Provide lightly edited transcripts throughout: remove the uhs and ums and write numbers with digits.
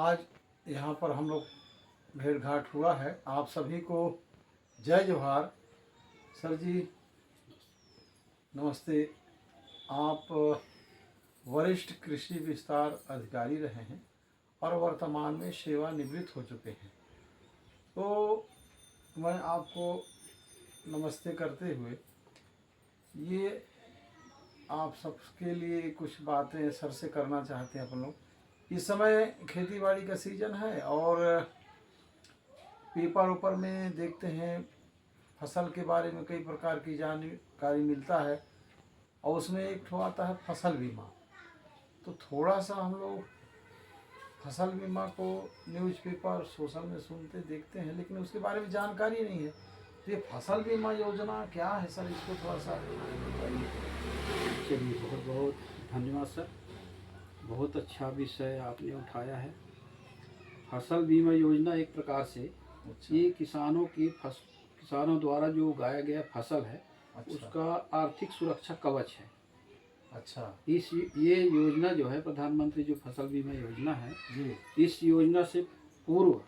आज यहाँ पर हम लोग भेंट घाट हुआ है। आप सभी को जय जोहार। सर जी नमस्ते। आप वरिष्ठ कृषि विस्तार अधिकारी रहे हैं और वर्तमान में सेवानिवृत्त हो चुके हैं। तो मैं आपको नमस्ते करते हुए ये आप सबके लिए कुछ बातें सर से करना चाहते हैं। अपन लोग इस समय खेती बाड़ी का सीज़न है और पेपर ऊपर में देखते हैं फसल के बारे में कई प्रकार की जानकारी मिलता है और उसमें एक ठो आता है फसल बीमा। तो थोड़ा सा हम लोग फसल बीमा को न्यूज़पेपर सोशल में सुनते देखते हैं, लेकिन उसके बारे में जानकारी नहीं है। तो ये फसल बीमा योजना क्या है सर, इसको थोड़ा सा बताइए। चलिए, बहुत बहुत धन्यवाद सर। बहुत अच्छा विषय आपने उठाया है। फसल बीमा योजना एक प्रकार से ये किसानों द्वारा जो उगाया गया फसल है उसका आर्थिक सुरक्षा कवच है। अच्छा। ये योजना जो है प्रधानमंत्री जो फसल बीमा योजना है जी। इस योजना से पूर्व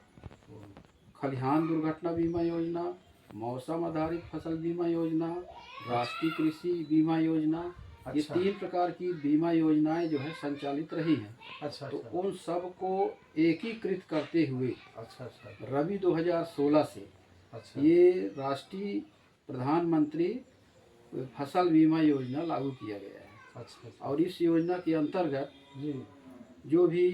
खलिहान दुर्घटना बीमा योजना, मौसम आधारित फसल बीमा योजना, राष्ट्रीय कृषि बीमा योजना, ये 3 प्रकार की बीमा योजनाएं जो है संचालित रही हैं। अच्छा। तो उन सब को एकीकृत करते हुए अच्छा रबी 2016 से ये राष्ट्रीय प्रधानमंत्री फसल बीमा योजना लागू किया गया है। अच्छा। और इस योजना के अंतर्गत जो भी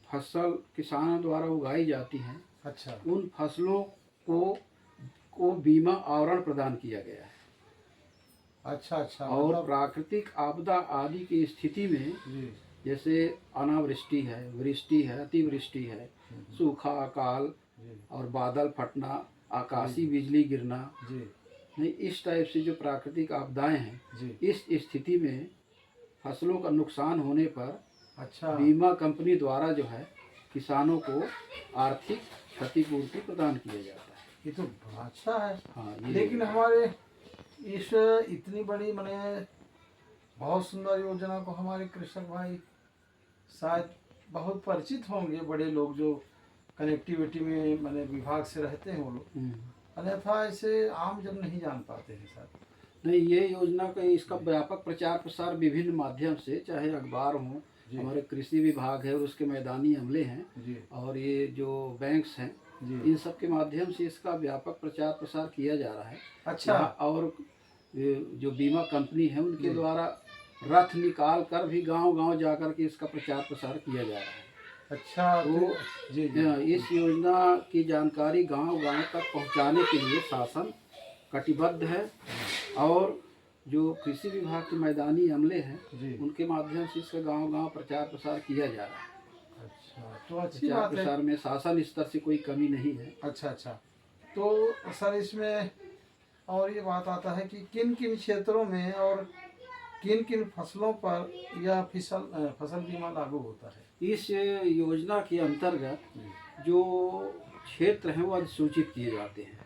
फसल किसानों द्वारा उगाई जाती हैं अच्छा, उन फसलों को बीमा आवरण प्रदान किया गया है। अच्छा। और मतलब प्राकृतिक आपदा आदि की स्थिति में जैसे अनावृष्टि है, वृष्टि है, अतिवृष्टि है, सूखा, अकाल और बादल फटना, आकाशीय बिजली गिरना, नहीं इस टाइप से जो प्राकृतिक आपदाएं हैं इस स्थिति में फसलों का नुकसान होने पर अच्छा बीमा कंपनी द्वारा जो है किसानों को आर्थिक क्षतिपूर्ति प्रदान किया जाता है। ये तो अच्छा है। हाँ, लेकिन हमारे इस इतनी बड़ी माने बहुत सुंदर योजना को हमारे कृषक भाई शायद बहुत परिचित होंगे, बड़े लोग जो कनेक्टिविटी में माने विभाग से रहते हैं वो लोग, अन्यथा ऐसे आम जन नहीं जान पाते हैं सर। नहीं, ये योजना का इसका व्यापक प्रचार प्रसार विभिन्न माध्यम से, चाहे अखबार हो, हमारे कृषि विभाग है और उसके मैदानी अमले हैं और ये जो बैंक्स हैं इन सब के माध्यम से इसका व्यापक प्रचार प्रसार किया जा रहा है। अच्छा। और जो बीमा कंपनी है उनके द्वारा रथ निकाल कर भी गांव-गांव जाकर के इसका प्रचार प्रसार किया जा रहा है। अच्छा। तो इस योजना की जानकारी गांव-गांव तक पहुंचाने के लिए शासन कटिबद्ध है और जो कृषि विभाग के मैदानी अमले हैं उनके माध्यम से इसका गांव-गांव प्रचार प्रसार किया जा रहा है। अच्छा, तो अच्छी बात है। प्रचार में शासन स्तर से कोई कमी नहीं है। अच्छा। तो सर इसमें और ये बात आता है कि किन किन क्षेत्रों में और किन किन फसलों पर यह फसल बीमा लागू होता है। इस योजना के अंतर्गत जो क्षेत्र हैं वो अधिसूचित किए जाते हैं।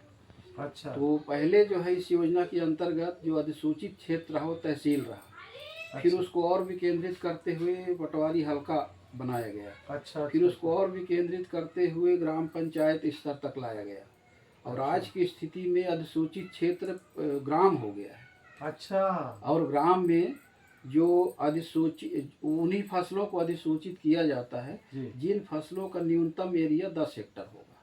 अच्छा। तो पहले जो है इस योजना के अंतर्गत जो अधिसूचित क्षेत्र रहा वो तहसील रहा। फिर उसको और विकेंद्रित करते हुए पटवारी हल्का बनाया गया। अच्छा। फिर उसको और विकेंद्रित करते हुए ग्राम पंचायत स्तर तक लाया गया और आज की स्थिति में अधिसूचित क्षेत्र ग्राम हो गया है। अच्छा। और ग्राम में जो अधिसूचित उन्हीं फसलों को अधिसूचित किया जाता है जिन फसलों का न्यूनतम एरिया 10 हेक्टेयर होगा।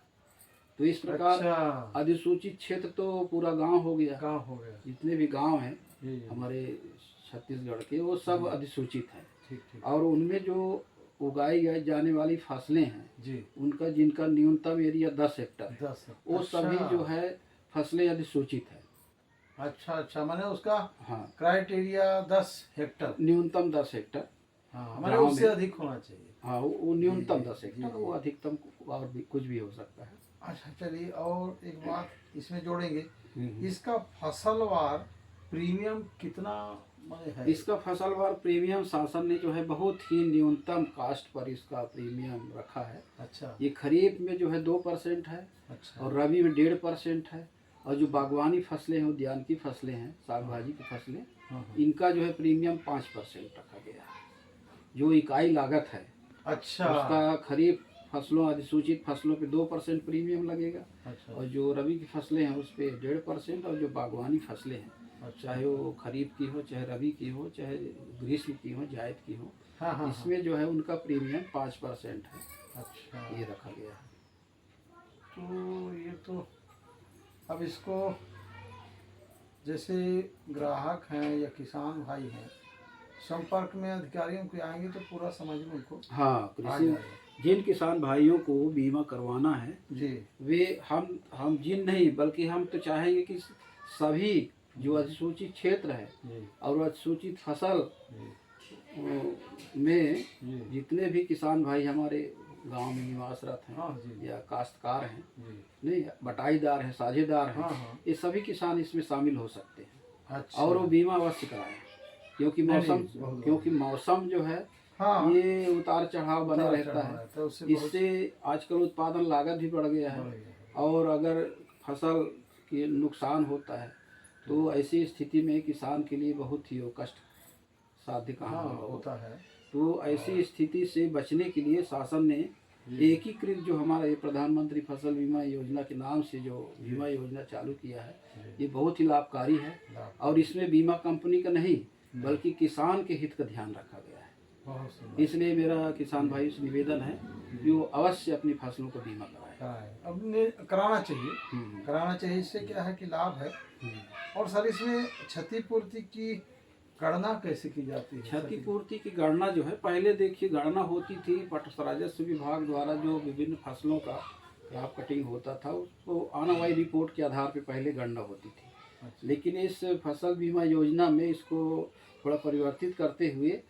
तो इस प्रकार अधिसूचित क्षेत्र तो पूरा गांव हो गया। जितने भी गांव हैं हमारे छत्तीसगढ़ के वो सब अधिसूचित हैं। और उनमें जो उगाई जाने वाली फसलें हैं उनका जिनका न्यूनतम एरिया 10 हेक्टेयर वो सभी जो है फसलें अधिसूचित है। अच्छा, माने उसका क्राइटेरिया 10 हेक्टेयर, न्यूनतम 10 हेक्टेयर। हमारे उससे अधिक होना चाहिए। हाँ, वो न्यूनतम 10 हेक्टेयर, वो अधिकतम और भी कुछ भी हो सकता है। अच्छा, चलिए और एक बात इसमें जोड़ेंगे, इसका फसलवार प्रीमियम कितना है? इसका फसलवार प्रीमियम शासन ने जो है बहुत ही न्यूनतम कास्ट पर इसका प्रीमियम रखा है। अच्छा। ये खरीफ में जो है 2% है। अच्छा। और रबी में 1.5% है। और जो बागवानी फसलें हैं, उद्यान की फसलें हैं, साग भाजी की फसलें, इनका जो है प्रीमियम 5% रखा गया है। जो इकाई लागत है अच्छा, उसका खरीफ फसलों अधिसूचित फसलों पे 2% प्रीमियम लगेगा, अच्छा और जो रबी की फसलें हैं उस पे 1.5%, और जो बागवानी फसलें हैं अच्छा। चाहे वो खरीफ की हो, चाहे रबी की हो, चाहे ग्रीष्म की हो, जायद की हो, हाँ हाँ हाँ। इसमें जो है उनका प्रीमियम 5% है, अच्छा, ये रखा गया है। तो ये तो अब इसको जैसे ग्राहक हैं या किसान भाई हैं संपर्क में अधिकारियों के आएंगे तो पूरा समझ में उनको हाँ, आ कृषि जाएगा। जिन किसान भाइयों को बीमा करवाना है जी वे हम जिन नहीं बल्कि हम तो चाहेंगे कि सभी जो अधिसूचित क्षेत्र है जी और अधिसूचित फसल जी में जी जितने भी किसान भाई हमारे गांव में निवासरत हैं हाँ जी या काश्तकार हैं, जी नहीं बटाईदार हैं, साझेदार हैं, हाँ हाँ। ये सभी किसान इसमें शामिल हो सकते हैं। अच्छा, और वो बीमा अवश्य कराएं, क्योंकि नहीं, मौसम नहीं, बहुत क्योंकि मौसम जो है हाँ ये उतार चढ़ाव बने उतार रहता चढ़ाव है। तो उससे बहुत इससे आजकल उत्पादन लागत भी बढ़ गया है, बढ़ गया है। और अगर फसल के नुकसान होता है तो ऐसी स्थिति में किसान के लिए बहुत ही वो कष्ट साध्य काम हाँ होगा वो। होता है। तो ऐसी स्थिति से बचने के लिए शासन ने जी एकीकृत जो हमारा ये प्रधानमंत्री फसल बीमा योजना के नाम से जो बीमा योजना चालू किया है, जी ये बहुत ही लाभकारी है, लाभ और इसमें बीमा कंपनी का नहीं बल्कि किसान के हित का ध्यान रखा गया है। बहुत सुंदर इसलिए मेरा किसान भाई से निवेदन है कि वो अवश्य अपनी फसलों का बीमा कराएं। कराए अब ने कराना चाहिए। हम्म, कराना चाहिए, इससे क्या है कि लाभ है। हम्म। और सर इसमें क्षतिपूर्ति की गणना कैसे की जाती है? क्षतिपूर्ति की गणना जो है पहले देखिए गणना होती थी राजस्व विभाग द्वारा, जो विभिन्न फसलों का क्रॉप कटिंग होता था उसको आनावाई रिपोर्ट के आधार पे पहले गणना होती थी। अच्छा। लेकिन इस फसल बीमा योजना में इसको थोड़ा परिवर्तित करते हुए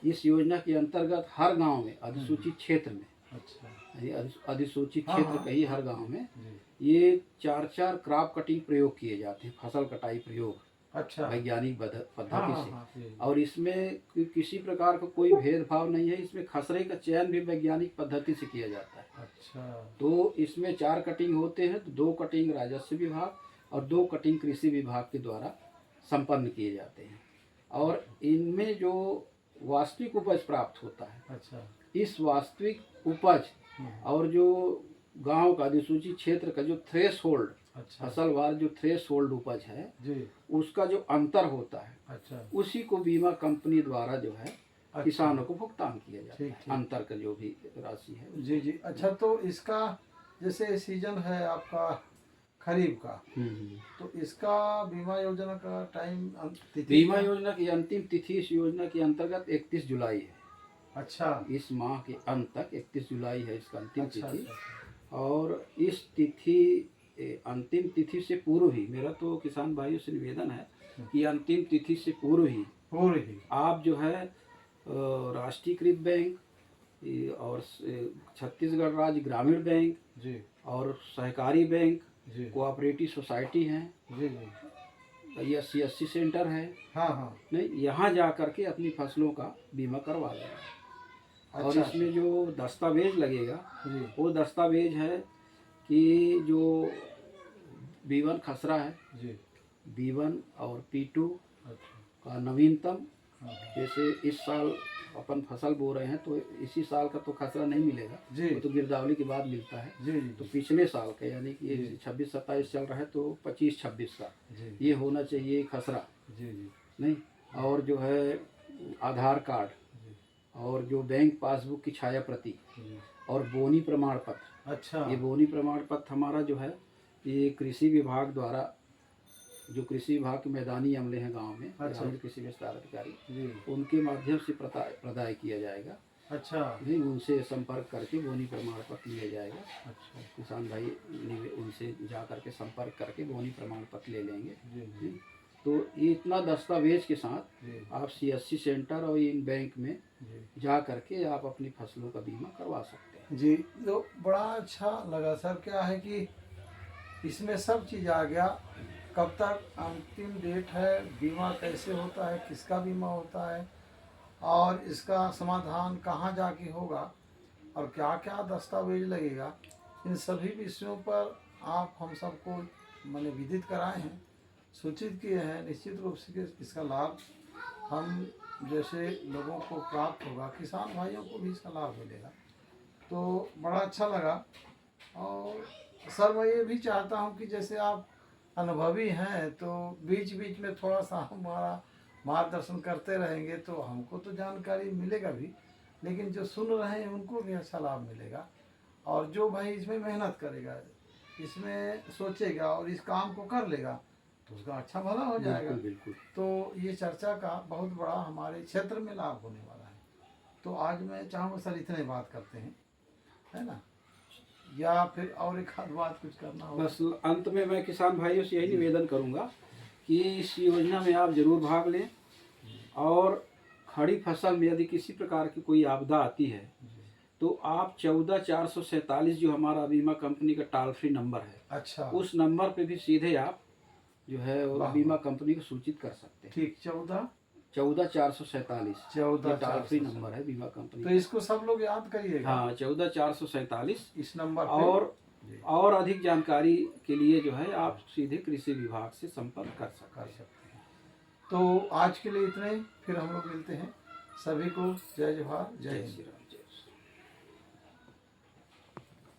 इस योजना के अंतर्गत हर गांव में अधिसूचित क्षेत्र में, अच्छा यानी अधिसूचित हाँ, क्षेत्र हाँ। कहीं हर गांव में जी ये 4 क्रॉप कटिंग प्रयोग किए जाते हैं, फसल कटाई प्रयोग अच्छा वैज्ञानिक हाँ पद्धति हाँ से। हाँ जी और इसमें किसी प्रकार का कोई भेदभाव नहीं है, इसमें खसरे का चयन भी वैज्ञानिक पद्धति से किया जाता है। अच्छा तो इसमें 4 कटिंग होते हैं, तो 2 कटिंग राजस्व विभाग और 2 कटिंग कृषि विभाग के द्वारा संपन्न किए जाते हैं। और इनमें जो वास्तविक उपज प्राप्त होता है, अच्छा इस वास्तविक उपज और जो गांव का अधिसूचित क्षेत्र का जो थ्रेश होल्ड अच्छा फसलवार जो थ्रेश होल्ड उपज है जी उसका जो अंतर होता है, अच्छा उसी को बीमा कंपनी द्वारा जो है अच्छा। किसानों को भुगतान किया जाता ठीक, है, ठीक। अंतर का जो भी राशि है। जी जी अच्छा। तो इसका जैसे सीजन है आपका खरीफ का, तो इसका बीमा योजना का टाइम तिथि बीमा क्या? योजना की अंतिम तिथि इस योजना के अंतर्गत 31 जुलाई है। अच्छा इस माह के अंत तक 31 जुलाई है इसका अंतिम अच्छा तिथि। अच्छा और इस तिथि अंतिम तिथि से पूर्व ही मेरा तो किसान भाइयों से निवेदन है कि अंतिम तिथि से पूर्व ही पूरी आप जो है राष्ट्रीयकृत बैंक और छत्तीसगढ़ राज्य ग्रामीण बैंक जी और सहकारी बैंक, जी कोऑपरेटिव सोसाइटी हैं जी जी या CSC सेंटर है, हाँ हाँ नहीं यहाँ जा करके अपनी फसलों का बीमा करवा लें। और अच्छा इसमें जो दस्तावेज लगेगा जी वो दस्तावेज है कि जो B1 खसरा है, जी B1 और P2 अच्छा का नवीनतम, हाँ जैसे इस साल अपन फसल बो रहे हैं तो इसी साल का तो खसरा नहीं मिलेगा, जी वो तो गिरदावरी के बाद मिलता है। जी तो जी पिछले साल का यानी कि जी। 26-27 चल रहा है तो 25-26 का जी ये होना चाहिए खसरा, जी जी नहीं। और जो है आधार कार्ड जी और जो बैंक पासबुक की छाया प्रति जी और बोनी प्रमाण पत्र। अच्छा ये बोनी प्रमाण पत्र हमारा जो है ये कृषि विभाग द्वारा, जो कृषि विभाग के मैदानी अमले हैं गांव में, अच्छा। ग्रामीण कृषि विस्तार अधिकारी, जी उनके माध्यम से प्रदाय किया जाएगा। अच्छा नहीं, उनसे संपर्क करके बोनी प्रमाण पत्र लिया जाएगा। अच्छा किसान भाई उनसे जा करके संपर्क करके बोनी प्रमाण पत्र ले लेंगे। जी नहीं, तो ये इतना दस्तावेज के साथ जी आप CSC सेंटर और इन बैंक में जी जा करके आप अपनी फसलों का बीमा करवा सकते हैं। जी। तो बड़ा अच्छा लगा सर। क्या है कि इसमें सब चीज़ आ गया। कब तक अंतिम डेट है, बीमा कैसे होता है, किसका बीमा होता है, और इसका समाधान कहाँ जाके होगा, और क्या क्या दस्तावेज लगेगा, इन सभी विषयों पर आप हम सबको मैंने विदित कराए हैं, सूचित किए हैं। निश्चित रूप से इसका लाभ हम जैसे लोगों को प्राप्त होगा, किसान भाइयों को भी इसका लाभ मिलेगा। तो बड़ा अच्छा लगा। और सर मैं ये भी चाहता हूँ कि जैसे आप अनुभवी हैं तो बीच बीच में थोड़ा सा हमारा मार्गदर्शन करते रहेंगे तो हमको तो जानकारी मिलेगा भी, लेकिन जो सुन रहे हैं उनको भी अच्छा लाभ मिलेगा। और जो भाई इसमें मेहनत करेगा, इसमें सोचेगा और इस काम को कर लेगा तो उसका अच्छा भला हो जाएगा। बिल्कुल। तो ये चर्चा का बहुत बड़ा हमारे क्षेत्र में लाभ होने वाला है। तो आज मैं चाहूँगा सर इतने बात करते हैं, है ना, या फिर और एक आध बात कुछ करना हो? बस अंत में मैं किसान भाइयों से यही निवेदन करूंगा कि इस योजना में आप जरूर भाग लें, और खड़ी फसल में यदि किसी प्रकार की कोई आपदा आती है तो आप 14 447 जो हमारा बीमा कंपनी का टोल फ्री नंबर है, अच्छा, उस नंबर पे भी सीधे आप जो है वो बीमा कंपनी को सूचित कर सकते हैं। ठीक, 14 447 14 टोल फ्री नंबर है बीमा कंपनी। तो इसको सब लोग याद करिएगा। हाँ, 14 447 इस नंबर पे। और अधिक जानकारी के लिए जो है आप सीधे कृषि विभाग से संपर्क कर सकते हैं। तो आज के लिए इतने ही, फिर हम लोग मिलते हैं। सभी को जय जोहार, जय जय हिंद। श्री राम।